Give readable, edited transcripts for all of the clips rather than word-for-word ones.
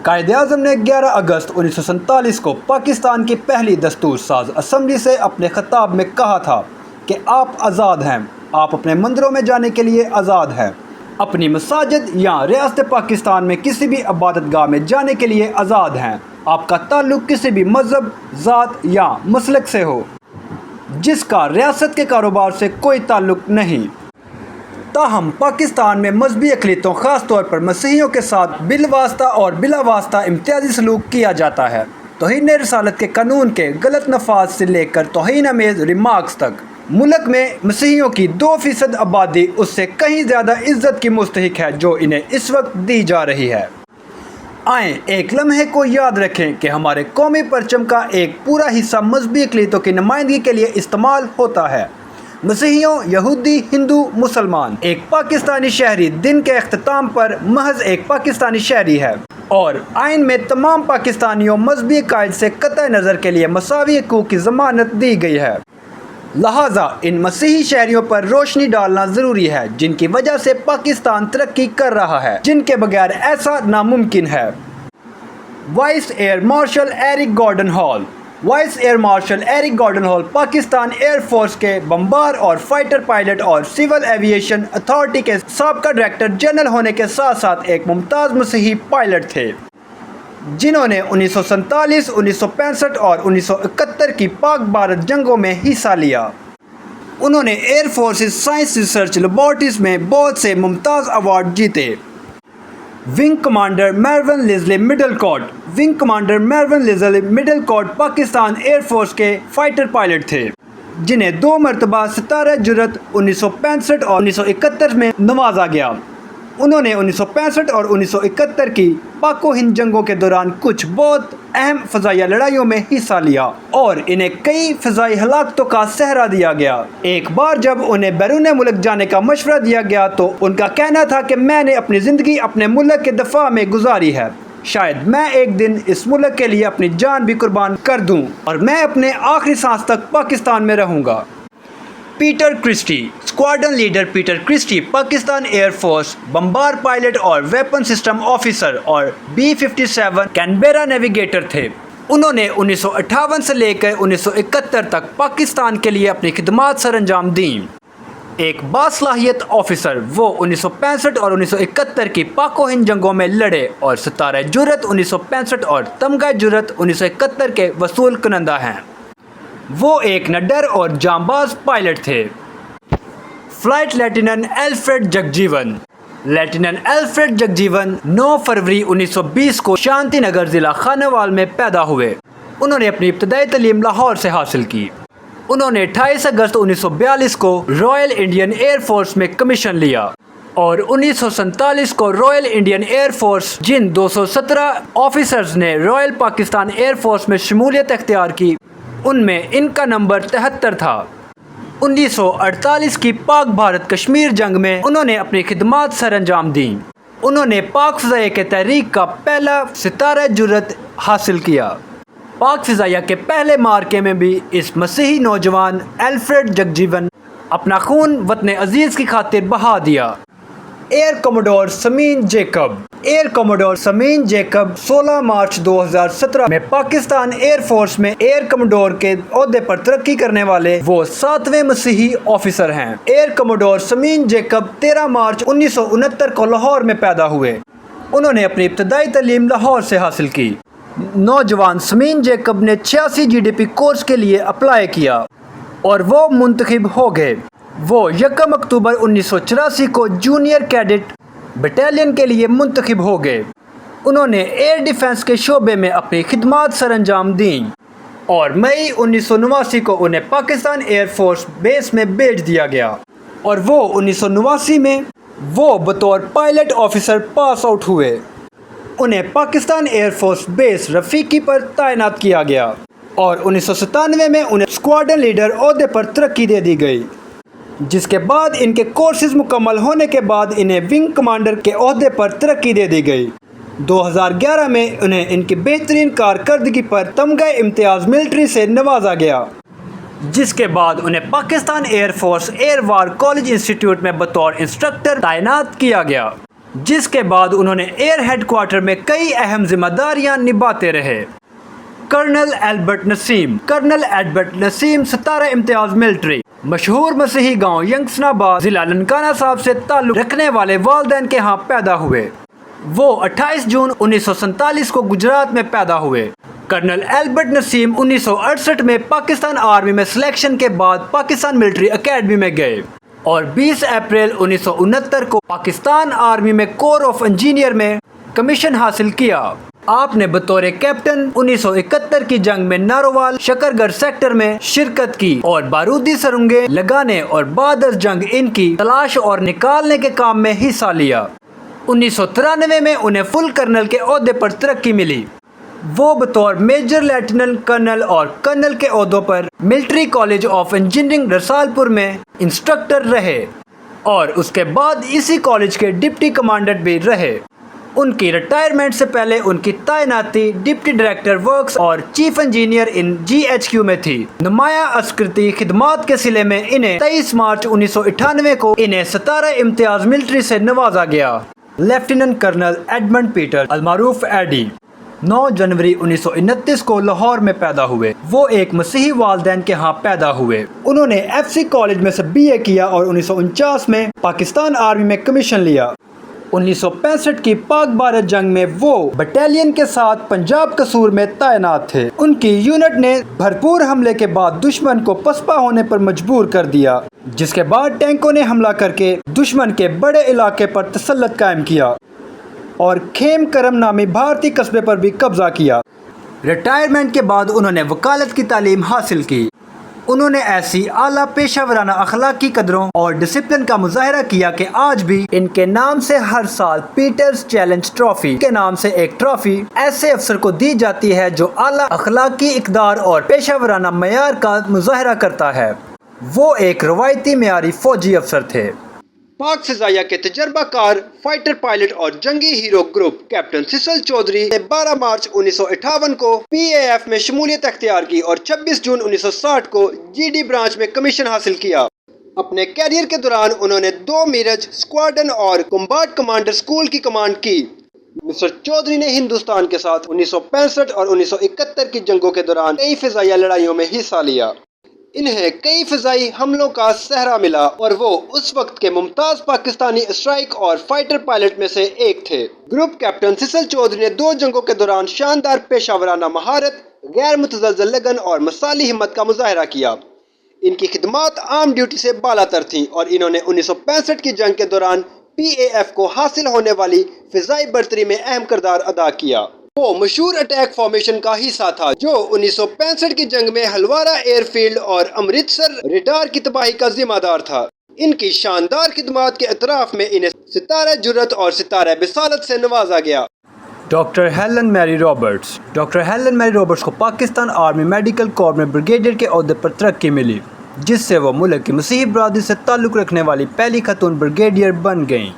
قائد اعظم نے 11 اگست 1947 کو پاکستان کی پہلی دستور ساز اسمبلی سے اپنے خطاب میں کہا تھا کہ آپ آزاد ہیں، آپ اپنے مندروں میں جانے کے لیے آزاد ہیں، اپنی مساجد یا ریاست پاکستان میں کسی بھی عبادت گاہ میں جانے کے لیے آزاد ہیں، آپ کا تعلق کسی بھی مذہب، ذات یا مسلک سے ہو جس کا ریاست کے کاروبار سے کوئی تعلق نہیں۔ تاہم پاکستان میں مذہبی اقلیتوں خاص طور پر مسیحیوں کے ساتھ بالواسطہ اور بلا واسطہ امتیازی سلوک کیا جاتا ہے۔ توہین رسالت کے قانون کے غلط نفاذ سے لے کر توہین آمیز ریمارکس تک ملک میں مسیحیوں کی 2% آبادی اس سے کہیں زیادہ عزت کی مستحق ہے جو انہیں اس وقت دی جا رہی ہے۔ آئیں ایک لمحے کو یاد رکھیں کہ ہمارے قومی پرچم کا ایک پورا حصہ مذہبی اقلیتوں کی نمائندگی کے لیے استعمال ہوتا ہے۔ مسیحیوں، یہودی، ہندو، مسلمان۔ ایک پاکستانی شہری دن کے اختتام پر محض ایک پاکستانی شہری ہے اور آئین میں تمام پاکستانیوں مذہبی عقائد سے قطع نظر کے لیے مساوی حقوق کی ضمانت دی گئی ہے۔ لہٰذا ان مسیحی شہریوں پر روشنی ڈالنا ضروری ہے جن کی وجہ سے پاکستان ترقی کر رہا ہے، جن کے بغیر ایسا ناممکن ہے۔ Vice air marshal Eric Gordon Hall. Vice air marshal Eric Gordon Hall Pakistan air force کے بمبار اور فائٹر پائلٹ اور سول ایویشن اتھارٹی کے سابقہ ڈائریکٹر جنرل ہونے کے ساتھ ساتھ ایک ممتاز مسیحی پائلٹ تھے جنہوں نے 1947، 1965 اور 1971 کی پاک بھارت جنگوں میں حصہ لیا۔ انہوں نے air forces science research laboratories میں بہت سے ممتاز ایوارڈ جیتے۔ Wing commander Mervyn Leslie Middlecoat. Wing commander Mervyn Leslie Middlecoat Pakistan air force کے فائٹر پائلٹ تھے جنہیں 2 مرتبہ ستارہ جرأت 1965 اور 1971 میں نوازا گیا۔ انہوں نے 1965 اور 1971 کی پاک و ہند جنگوں کے دوران کچھ بہت اہم فضائیہ لڑائیوں میں حصہ لیا اور انہیں کئی فضائی ہلاکتوں کا سہرا دیا گیا۔ ایک بار جب انہیں بیرون ملک جانے کا مشورہ دیا گیا تو ان کا کہنا تھا کہ میں نے اپنی زندگی اپنے ملک کے دفاع میں گزاری ہے، شاید میں ایک دن اس ملک کے لیے اپنی جان بھی قربان کر دوں اور میں اپنے آخری سانس تک پاکستان میں رہوں گا۔ Peter Christie. Squadron leader Peter Christie Pakistan air force bomber pilot اور ویپن سسٹم آفیسر اور B-57 کینبرا نیویگیٹر تھے۔ انہوں نے 1958 سے لے کر 1971 تک پاکستان کے لیے اپنی خدمات سر انجام دیں۔ ایک باصلاحیت آفیسر، وہ 1965 اور 1971 کی پاک و ہند جنگوں میں لڑے اور ستارہ جرأت 1965 اور تمغہ جرأت 1971 کے وصول کنندہ ہیں۔ وہ ایک نڈر اور جانباز پائلٹ تھے۔ Flight lieutenant Alfred Jagjivan. Lieutenant Alfred Jagjivan 9 فروری 1920 کو شانتی نگر ضلع خانوال میں پیدا ہوئے۔ انہوں نے اپنی ابتدائی تعلیم لاہور سے حاصل کی۔ انہوں نے 28 اگست 1942 کو رائل انڈین ایئر فورس میں کمیشن لیا اور 1947 کو رائل انڈین ایئر فورس جن 217 آفیسرز نے رائل پاکستان ایئر فورس میں شمولیت اختیار کی ان میں ان کا نمبر 73 تھا۔ 1948 کی پاک بھارت کشمیر جنگ میں انہوں نے اپنی خدمات سر انجام دیں۔ انہوں نے پاک فضائیہ کے تحریک کا پہلا ستارہ جرأت حاصل کیا۔ پاک فضائیہ کے پہلے مارکے میں بھی اس مسیحی نوجوان ایلفریڈ جگجیون اپنا خون وطن عزیز کی خاطر بہا دیا۔ Air commodore Sameen Jacob. Air commodore Sameen Jacob 16 مارچ 2017 میں پاکستان ایئر فورس میں ایئر کموڈور کے عہدے پر ترقی کرنے والے وہ 7ویں مسیحی آفیسر ہیں۔ Year commodore Sameen Jacob 13 March 1969 کو لاہور میں پیدا ہوئے۔ انہوں نے اپنی ابتدائی تعلیم لاہور سے حاصل کی۔ نوجوان سمین جیکب نے 86 GDP کورس کے لیے اپلائی کیا اور وہ منتخب ہو گئے۔ وہ 1 اکتوبر 1984 کو جونیئر کیڈٹ بٹالین کے لیے منتخب ہو گئے۔ انہوں نے ایئر ڈیفنس کے شعبے میں اپنی خدمات سر انجام دیں اور مئی 1989 کو انہیں پاکستان ایئر فورس بیس میں بھیج دیا گیا اور وہ 1989 میں وہ بطور پائلٹ آفیسر پاس آؤٹ ہوئے۔ انہیں Pakistan air force base Rafiqui پر تعینات کیا گیا اور 1997 میں انہیں اسکواڈرن لیڈر عہدے پر ترقی دے دی گئی، جس کے بعد ان کے کورسز مکمل ہونے کے بعد انہیں ونگ کمانڈر کے عہدے پر ترقی دے دی گئی۔ 2011 میں انہیں ان کی بہترین کارکردگی پر تمغہ امتیاز ملٹری سے نوازا گیا، جس کے بعد انہیں Pakistan air force air war college institute میں بطور انسٹرکٹر تعینات کیا گیا۔ جس کے بعد انہوں نے ایئر ہیڈ کوارٹر میں کئی اہم ذمہ داریاں نبھاتے رہے۔ کرنل البرٹ نسیم 17 امتیاز ملٹری، مشہور مسیحی گاؤں ینگسناباد ضلع ننکانہ صاحب سے تعلق رکھنے والے والدین کے ہاں پیدا ہوئے۔ وہ 28 جون 1947 کو گجرات میں پیدا ہوئے۔ کرنل البرٹ نسیم 1968 میں پاکستان آرمی میں سلیکشن کے بعد پاکستان ملٹری اکیڈمی میں گئے اور 20 اپریل 1969 کو پاکستان آرمی میں کور آف انجینئر میں کمیشن حاصل کیا۔ آپ نے بطور کیپٹن 1971 کی جنگ میں نارووال شکرگڑھ سیکٹر میں شرکت کی اور بارودی سرنگیں لگانے اور بعد از جنگ ان کی تلاش اور نکالنے کے کام میں حصہ لیا۔ 1993 میں انہیں فل کرنل کے عہدے پر ترقی ملی۔ وہ بطور میجر لیفٹیننٹ کرنل اور کرنل کے عہدوں پر military college of engineering Risalpur میں انسٹرکٹر رہے اور اس کے بعد اسی کالج کے ڈپٹی کمانڈنٹ بھی رہے۔ ان کی ریٹائرمنٹ سے پہلے ان کی تعیناتی ڈپٹی ڈائریکٹر ورکس اور چیف انجینئر ان GHQ میں تھی۔ نمایاں عسکری خدمات کے صلے میں انہیں 23 مارچ 1998 کو انہیں 17 امتیاز ملٹری سے نوازا گیا۔ لیفٹیننٹ کرنل ایڈمنڈ پیٹر المعروف ایڈی 9 جنوری 1929 کو لاہور میں پیدا ہوئے۔ وہ ایک مسیحی والدین کے ہاں پیدا ہوئے۔ انہوں نے FC کالج میں سے BA کیا اور 1949 میں پاکستان آرمی میں کمیشن لیا۔ 1965 کی پاک بھارت جنگ میں وہ بٹالین کے ساتھ پنجاب قصور میں تعینات تھے۔ ان کی یونٹ نے بھرپور حملے کے بعد دشمن کو پسپا ہونے پر مجبور کر دیا، جس کے بعد ٹینکوں نے حملہ کر کے دشمن کے بڑے علاقے پر تسلط قائم کیا اور کھیم کرم نامی بھارتی قصبے پر بھی قبضہ کیا۔ ریٹائرمنٹ کے بعد انہوں نے وکالت کی تعلیم حاصل کی۔ انہوں نے ایسی اعلیٰ پیشہ ورانہ اخلاقی قدروں اور ڈسپلن کا مظاہرہ کیا کہ آج بھی ان کے نام سے ہر سال پیٹرز چیلنج ٹرافی کے نام سے ایک ٹرافی ایسے افسر کو دی جاتی ہے جو اعلیٰ اخلاقی اقدار اور پیشہ ورانہ معیار کا مظاہرہ کرتا ہے۔ وہ ایک روایتی معیاری فوجی افسر تھے۔ پاک فضائیہ کے تجربہ کار فائٹر پائلٹ اور جنگی hero group captain Cecil Chaudhry نے 12 مارچ 1958 کو PAF میں شمولیت اختیار کی اور 26 جون 1960 کو GD برانچ میں کمیشن حاصل کیا۔ اپنے کیریئر کے دوران انہوں نے 2 میرج اسکواڈرن اور کمباٹ کمانڈر اسکول کی کمانڈ کی۔ مسٹر چودھری نے ہندوستان کے ساتھ 1965 اور 1971 کی جنگوں کے دوران کئی فضائیہ لڑائیوں میں حصہ لیا۔ انہیں کئی فضائی حملوں کا سہرا ملا اور وہ اس وقت کے ممتاز پاکستانی اسٹرائک اور فائٹر پائلٹ میں سے ایک تھے۔ گروپ کیپٹن سیسل چودھری نے 2 جنگوں کے دوران شاندار پیشہ ورانہ مہارت، غیر متزلزل لگن اور مثالی ہمت کا مظاہرہ کیا۔ ان کی خدمات عام ڈیوٹی سے بالا تر تھیں اور انہوں نے 1965 کی جنگ کے دوران PAF کو حاصل ہونے والی فضائی برتری میں اہم کردار ادا کیا۔ وہ مشہور اٹیک فارمیشن کا حصہ تھا جو 1965 کی جنگ میں ہلوارہ ایئر فیلڈ اور امرتسر ریڈار کی تباہی کا ذمہ دار تھا۔ ان کی شاندار خدمات کے اعتراف میں انہیں ستارہ جرأت اور ستارہ بصالت سے نوازا گیا۔ ڈاکٹر ہیلن میری رابرٹس کو پاکستان آرمی میڈیکل کور میں بریگیڈیئر کے عہدے پر ترقی ملی، جس سے وہ ملک کی مسیحی برادری سے تعلق رکھنے والی پہلی خاتون بریگیڈیئر بن گئیں۔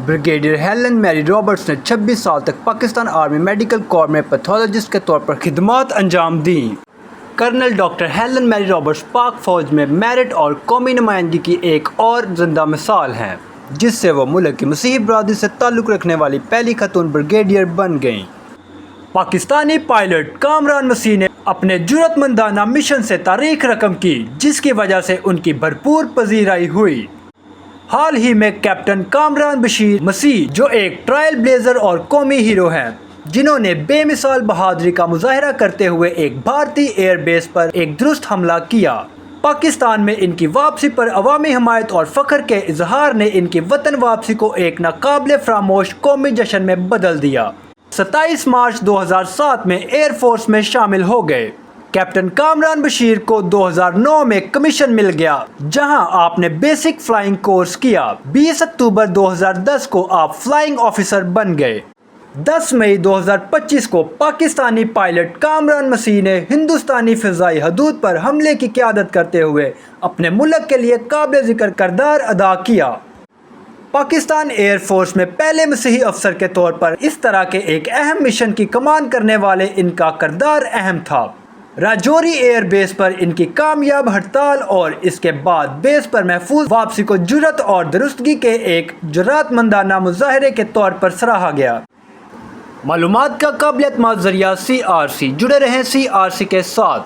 بریگیڈیئر ہیلن میری رابرٹس نے 26 سال تک پاکستان آرمی میڈیکل کور میں پیتھولوجسٹ کے طور پر خدمات انجام دیں۔ کرنل ڈاکٹر ہیلن میری رابرٹس پاک فوج میں میرٹ اور قومی نمائندگی کی ایک اور زندہ مثال ہیں، جس سے وہ ملک کی مسیحی برادری سے تعلق رکھنے والی پہلی خاتون بریگیڈیئر بن گئیں۔ پاکستانی پائلٹ کامران مسیح نے اپنے جرأت مندانہ مشن سے تاریخ رقم کی، جس کی وجہ سے ان کی بھرپور پذیرائی ہوئی۔ حال ہی میں کیپٹن کامران بشیر مسیح، جو ایک ٹرائل بلیزر اور قومی ہیرو ہیں، جنہوں نے بے مثال بہادری کا مظاہرہ کرتے ہوئے ایک بھارتی ایئر بیس پر ایک درست حملہ کیا۔ پاکستان میں ان کی واپسی پر عوامی حمایت اور فخر کے اظہار نے ان کی وطن واپسی کو ایک ناقابل فراموش قومی جشن میں بدل دیا۔ 27 مارچ 2007 میں ایئر فورس میں شامل ہو گئے۔ کیپٹن کامران بشیر کو 2009 میں کمیشن مل گیا، جہاں آپ نے بیسک فلائنگ کورس کیا۔ 20 اکتوبر 2010 کو آپ فلائنگ آفیسر بن گئے۔ 10 مئی 2025 کو پاکستانی پائلٹ کامران مسیح نے ہندوستانی فضائی حدود پر حملے کی قیادت کرتے ہوئے اپنے ملک کے لیے قابل ذکر کردار ادا کیا۔ پاکستان ایئر فورس میں پہلے مسیحی افسر کے طور پر اس طرح کے ایک اہم مشن کی کمان کرنے والے ان کا کردار اہم تھا۔ راجوری ایئر بیس پر ان کی کامیاب ہڑتال اور اس کے بعد بیس پر محفوظ واپسی کو جرات اور درستگی کے ایک جرات مندانہ مظاہرے کے طور پر سراہا گیا۔ معلومات کا قابل اعتماد ذریعہ CRC، جڑے رہیں CRC کے ساتھ۔